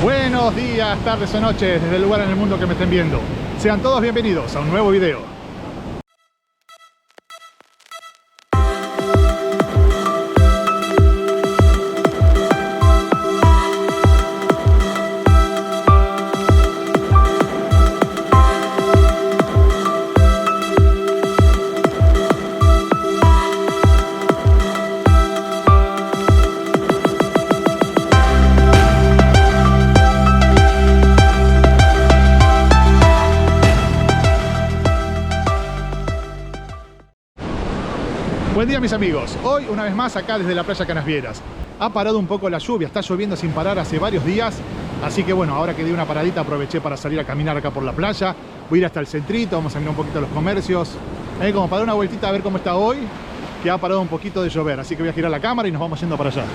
Buenos días, tardes o noches, desde el lugar en el mundo que me estén viendo. Sean todos bienvenidos a un nuevo video. Buen día mis amigos, hoy una vez más acá desde la playa Canasvieras. Ha parado un poco la lluvia, está lloviendo sin parar hace varios días. Así que bueno, ahora que di una paradita aproveché para salir a caminar acá por la playa. Voy a ir hasta el centrito, vamos a mirar un poquito los comercios. Como para dar una vueltita a ver cómo está hoy, que ha parado un poquito de llover. Así que voy a girar la cámara y nos vamos yendo para allá.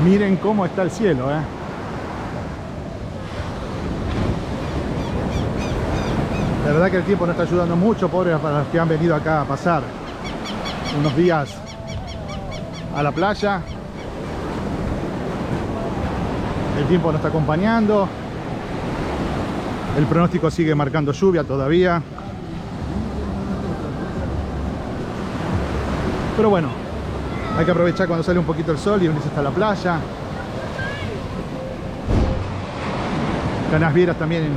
Miren cómo está el cielo, La verdad que el tiempo no está ayudando mucho, pobres para los que han venido acá a pasar unos días a la playa. El tiempo no está acompañando. El pronóstico sigue marcando lluvia todavía. Pero bueno, hay que aprovechar cuando sale un poquito el sol y venirse hasta la playa. Canasvieras también,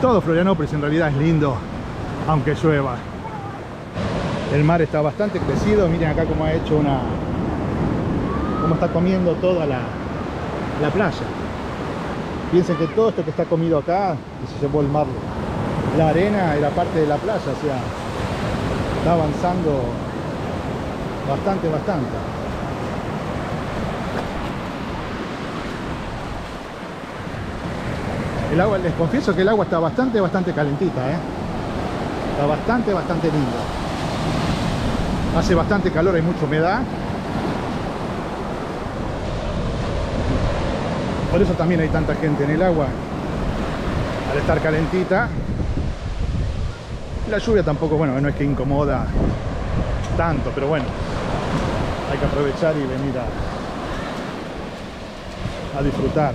todo Florianópolis en realidad es lindo, aunque llueva. El mar está bastante crecido, miren acá cómo ha hecho cómo está comiendo toda la playa. Piensen que todo esto que está comido acá, que se llevó el mar, la arena era parte de la playa, o sea, está avanzando bastante. El agua, les confieso que el agua está bastante calentita, Está bastante lindo. Hace bastante calor, hay mucha humedad. Por eso también hay tanta gente en el agua, al estar calentita. La lluvia tampoco, bueno, no es que incomoda tanto, pero bueno, hay que aprovechar y venir a disfrutar.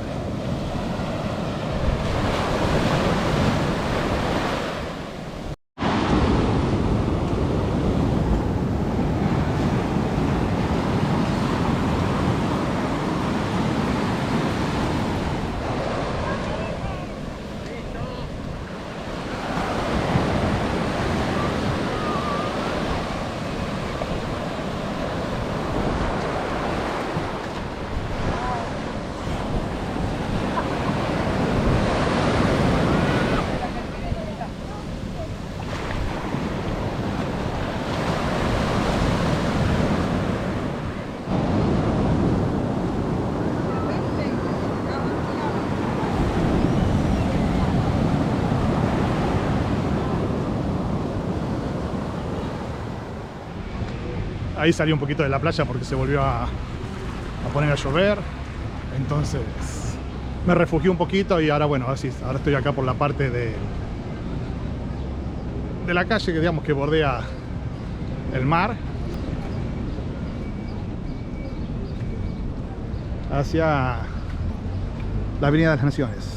Ahí salí un poquito de la playa porque se volvió a poner a llover. Entonces me refugié un poquito y ahora bueno, ahora estoy acá por la parte de la calle que digamos que bordea el mar hacia la Avenida de las Naciones.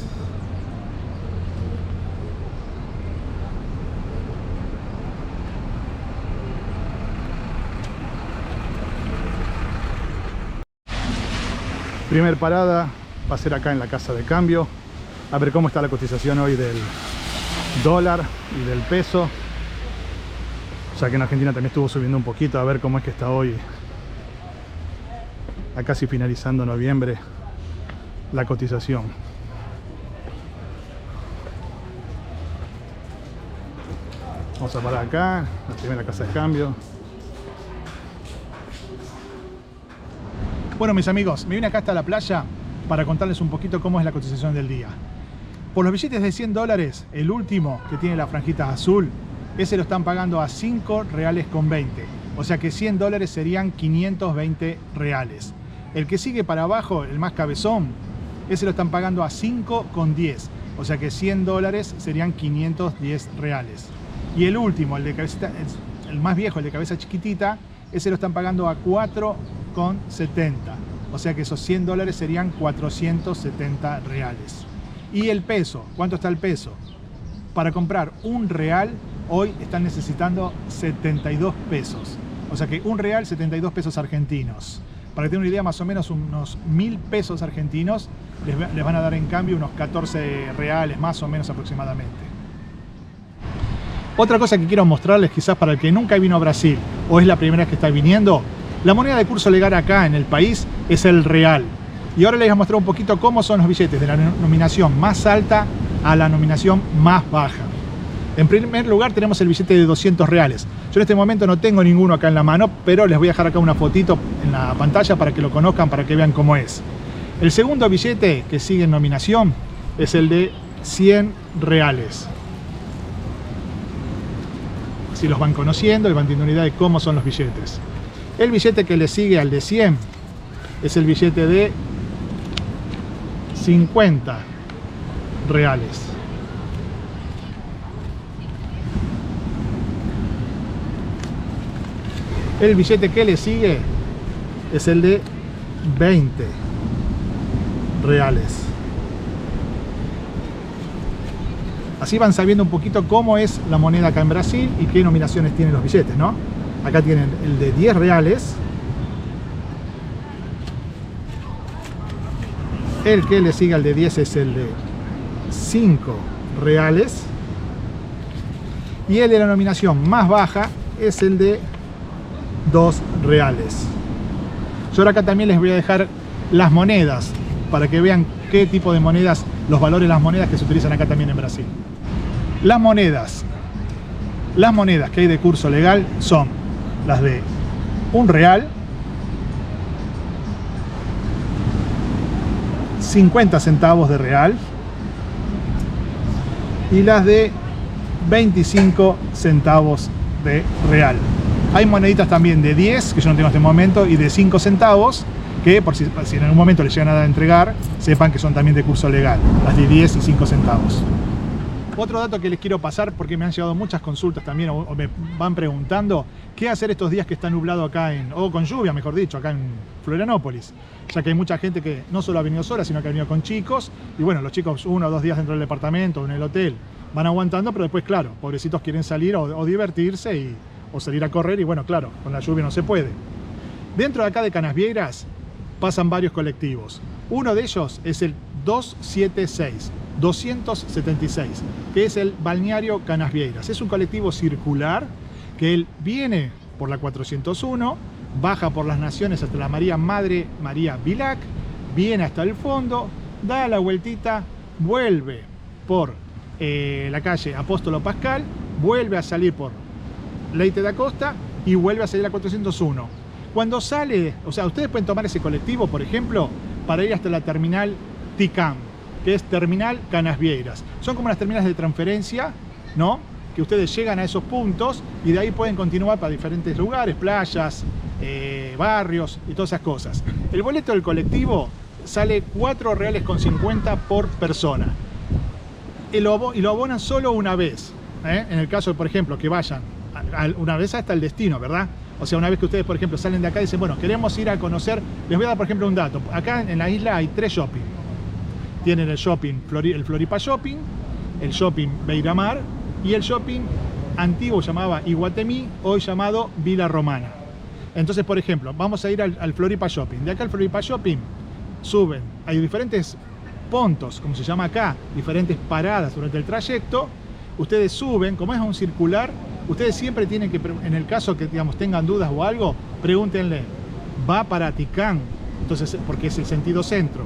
Primer parada va a ser acá en la casa de cambio, a ver cómo está la cotización hoy del dólar y del peso, ya que en Argentina también estuvo subiendo un poquito, a ver cómo es que está hoy, a casi finalizando noviembre, la cotización. Vamos a parar acá, la primera casa de cambio. Bueno mis amigos, me vine acá hasta la playa para contarles un poquito cómo es la cotización del día. Por los billetes de 100 dólares, el último que tiene la franjita azul, ese lo están pagando a 5 reales con 20. O sea que 100 dólares serían 520 reales. El que sigue para abajo, el más cabezón, ese lo están pagando a 5,10. O sea que 100 dólares serían 510 reales. Y el último, el de cabecita, el más viejo, el de cabeza chiquitita, ese lo están pagando a 4,70. O sea que esos 100 dólares serían 470 reales. Y el peso, ¿cuánto está el peso? Para comprar un real, hoy están necesitando 72 pesos. O sea que un real, 72 pesos argentinos. Para que tengan una idea, más o menos unos 1000 pesos argentinos les van a dar en cambio unos 14 reales, más o menos aproximadamente. Otra cosa que quiero mostrarles, quizás para el que nunca vino a Brasil o es la primera vez que está viniendo, la moneda de curso legal acá en el país es el real. Y ahora les voy a mostrar un poquito cómo son los billetes de la nominación más alta a la nominación más baja. En primer lugar tenemos el billete de 200 reales. Yo en este momento no tengo ninguno acá en la mano, pero les voy a dejar acá una fotito en la pantalla para que lo conozcan, para que vean cómo es. El segundo billete que sigue en nominación es el de 100 reales. Así los van conociendo y van teniendo una idea de cómo son los billetes. El billete que le sigue al de 100 es el billete de 50 reales. El billete que le sigue es el de 20 reales. Así van sabiendo un poquito cómo es la moneda acá en Brasil y qué nominaciones tienen los billetes, ¿no? Acá tienen el de 10 reales. El que le sigue al de 10 es el de 5 reales. Y el de la nominación más baja es el de 2 reales. Yo ahora acá también les voy a dejar las monedas para que vean qué tipo de monedas, los valores de las monedas que se utilizan acá también en Brasil. Las monedas que hay de curso legal son las de 1 real, 50 centavos de real y las de 25 centavos de real. Hay moneditas también de 10, que yo no tengo en este momento, y de 5 centavos, que por si en algún momento les llegan a entregar, sepan que son también de curso legal, las de 10 y 5 centavos. Otro dato que les quiero pasar, porque me han llegado muchas consultas también, o me van preguntando, ¿qué hacer estos días que está nublado acá o con lluvia, mejor dicho, acá en Florianópolis? Ya que hay mucha gente que no solo ha venido sola, sino que ha venido con chicos, y bueno, los chicos 1 o 2 días dentro del departamento o en el hotel van aguantando, pero después, claro, pobrecitos quieren salir o divertirse o salir a correr, y bueno, claro, con la lluvia no se puede. Dentro de acá de Canasvieiras pasan varios colectivos. Uno de ellos es el 276, que es el balneario Canasvieiras. Es un colectivo circular que él viene por la 401, baja por las Naciones hasta la Madre María Vilac, viene hasta el fondo, da la vueltita, vuelve por la calle Apóstolo Pascal, vuelve a salir por Leite da Costa y vuelve a salir a la 401. Cuando sale, o sea, ustedes pueden tomar ese colectivo, por ejemplo, para ir hasta la terminal Ticam, que es Terminal Canasvieiras. Son como las terminales de transferencia, ¿no? Que ustedes llegan a esos puntos y de ahí pueden continuar para diferentes lugares, playas, barrios y todas esas cosas. El boleto del colectivo sale 4,50 reales por persona. Y lo abonan solo una vez, ¿eh? En el caso, por ejemplo, que vayan una vez hasta el destino, ¿verdad? O sea, una vez que ustedes, por ejemplo, salen de acá y dicen, bueno, queremos ir a conocer, les voy a dar, por ejemplo, un dato. Acá en la isla hay 3 shopping. Tienen el shopping, el Floripa Shopping, el shopping Beiramar y el shopping antiguo llamaba Iguatemi, hoy llamado Vila Romana. Entonces, por ejemplo, vamos a ir al Floripa Shopping. De acá al Floripa Shopping suben, hay diferentes puntos, como se llama acá, diferentes paradas durante el trayecto. Ustedes suben, como es un circular, ustedes siempre tienen que, en el caso que digamos tengan dudas o algo, pregúntenle, ¿va para Ticán? Entonces, porque es el sentido centro.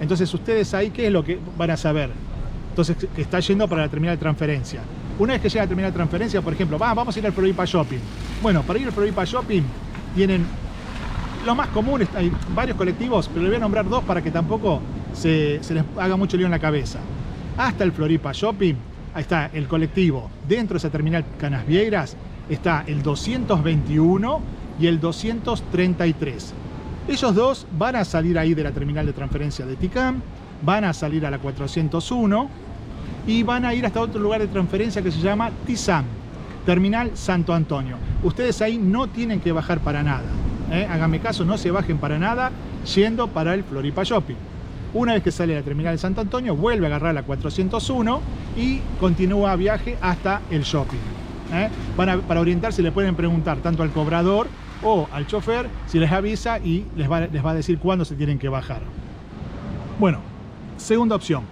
Entonces ustedes ahí, ¿qué es lo que van a saber? Entonces, que está yendo para la terminal de transferencia. Una vez que llega a la terminal de transferencia, por ejemplo, vamos a ir al Floripa Shopping. Bueno, para ir al Floripa Shopping tienen lo más común, hay varios colectivos, pero les voy a nombrar 2 para que tampoco se les haga mucho lío en la cabeza. Hasta el Floripa Shopping, ahí está el colectivo. Dentro de esa terminal Canasvieiras está el 221 y el 233. Ellos 2 van a salir ahí de la terminal de transferencia de Ticam, van a salir a la 401 y van a ir hasta otro lugar de transferencia que se llama Tizán, Terminal Santo Antonio. Ustedes ahí no tienen que bajar para nada, háganme caso, no se bajen para nada yendo para el Floripa Shopping. Una vez que sale de la terminal de Santo Antonio, vuelve a agarrar la 401 y continúa viaje hasta el shopping. Para orientarse le pueden preguntar tanto al cobrador o al chofer si les avisa y les va a decir cuándo se tienen que bajar. Bueno, segunda opción.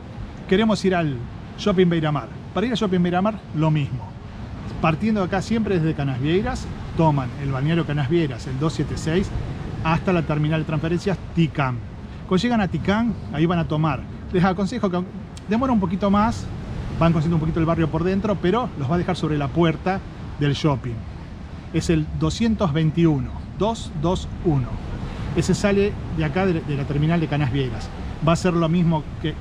Queremos ir al Shopping Beira-Mar. Para ir al Shopping Beira-Mar, lo mismo. Partiendo de acá siempre desde Canasvieiras, toman el balneario Canasvieiras, el 276, hasta la terminal de transferencias Ticán. Cuando llegan a Ticán, ahí van a tomar. Les aconsejo que demora un poquito más, van conociendo un poquito el barrio por dentro, pero los va a dejar sobre la puerta del shopping. Es el 221. Ese sale de acá, de la terminal de Canasvieiras. Va a ser lo mismo que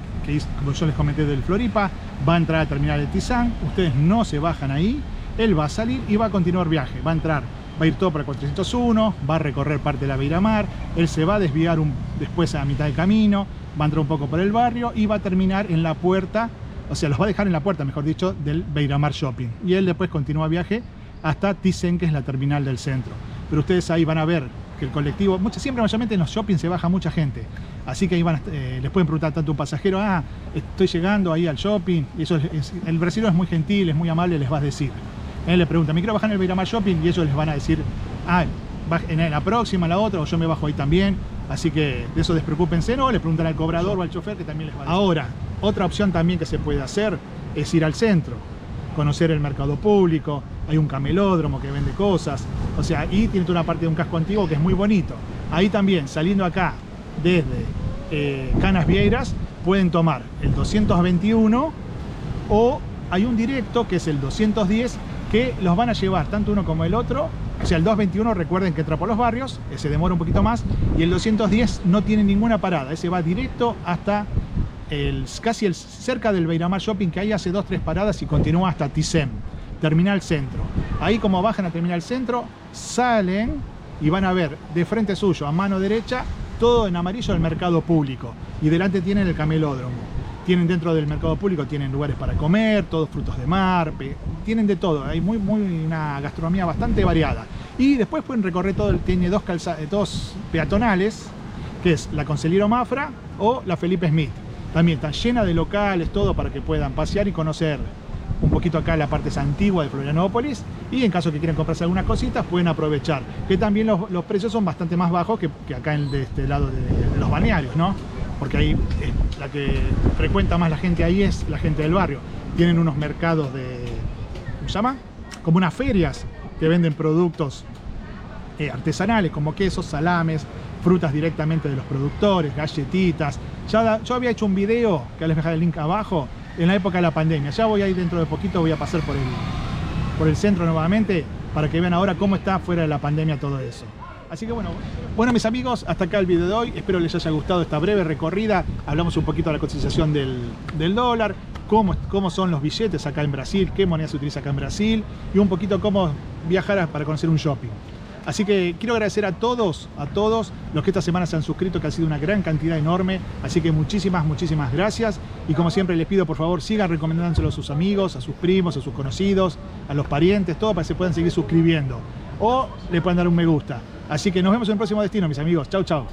como yo les comenté del Floripa. Va a entrar a la terminal de Tizán. Ustedes no se bajan ahí. Él va a salir y va a continuar viaje. Va a ir todo para 401, va a recorrer parte de la Beira-Mar, él se va a desviar después a mitad de camino, va a entrar un poco por el barrio y va a terminar en la puerta, o sea, los va a dejar en la puerta, mejor dicho, del Beira-Mar Shopping. Y él después continúa viaje hasta Thyssen, que es la terminal del centro. Pero ustedes ahí van a ver que el colectivo, siempre mayormente en los shoppings se baja mucha gente. Así que ahí les pueden preguntar tanto un pasajero, estoy llegando ahí al shopping, y eso el brasileño es muy gentil, es muy amable, les va a decir. Él le pregunta, me quiero bajar en el Beira-Mar Shopping, y ellos les van a decir, en la próxima, en la otra, o yo me bajo ahí también. Así que de eso despreocúpense, ¿no? Le preguntan al cobrador o al chofer, que también les va a decir. Ahora, otra opción también que se puede hacer es ir al centro, conocer el mercado público, hay un camelódromo que vende cosas, o sea, y tiene toda una parte de un casco antiguo que es muy bonito. Ahí también, saliendo acá desde Canasvieiras, pueden tomar el 221 o hay un directo que es el 210, que los van a llevar tanto uno como el otro. O sea, el 221 recuerden que entra por los barrios, ese demora un poquito más, y el 210 no tiene ninguna parada, ese va directo hasta casi cerca del Beira-Mar Shopping, que ahí hace 2-3 paradas y continúa hasta Thyssen, Terminal Centro. Ahí, como bajan a Terminal Centro, salen y van a ver de frente suyo, a mano derecha, todo en amarillo, el mercado público, y delante tienen el camelódromo. Tienen dentro del mercado público, tienen lugares para comer, todos frutos de mar, tienen de todo. Hay una gastronomía bastante variada. Y después pueden recorrer todo, tiene dos peatonales, que es la Conselheiro Mafra o la Felipe Smith. También está llena de locales, todo para que puedan pasear y conocer un poquito acá la parte antigua de Florianópolis. Y en caso que quieran comprarse algunas cositas, pueden aprovechar. Que también los precios son bastante más bajos que acá de este lado de los balnearios, ¿no? Porque ahí la que frecuenta más la gente ahí es la gente del barrio. Tienen unos mercados ¿cómo se llama? Como unas ferias que venden productos artesanales como quesos, salames, frutas directamente de los productores, galletitas. Yo había hecho un video, que les voy a dejar el link abajo, en la época de la pandemia. Ya voy ahí dentro de poquito, voy a pasar por el centro nuevamente para que vean ahora cómo está fuera de la pandemia todo eso. Así que bueno mis amigos, hasta acá el video de hoy. Espero les haya gustado esta breve recorrida. Hablamos un poquito de la cotización del dólar, cómo son los billetes acá en Brasil, qué moneda se utiliza acá en Brasil y un poquito cómo viajar para conocer un shopping. Así que quiero agradecer a todos los que esta semana se han suscrito, que ha sido una gran cantidad enorme. Así que muchísimas gracias. Y como siempre les pido, por favor, sigan recomendándoselo a sus amigos, a sus primos, a sus conocidos, a los parientes, todo para que se puedan seguir suscribiendo. O le puedan dar un me gusta. Así que nos vemos en el próximo destino, mis amigos. Chau, chau.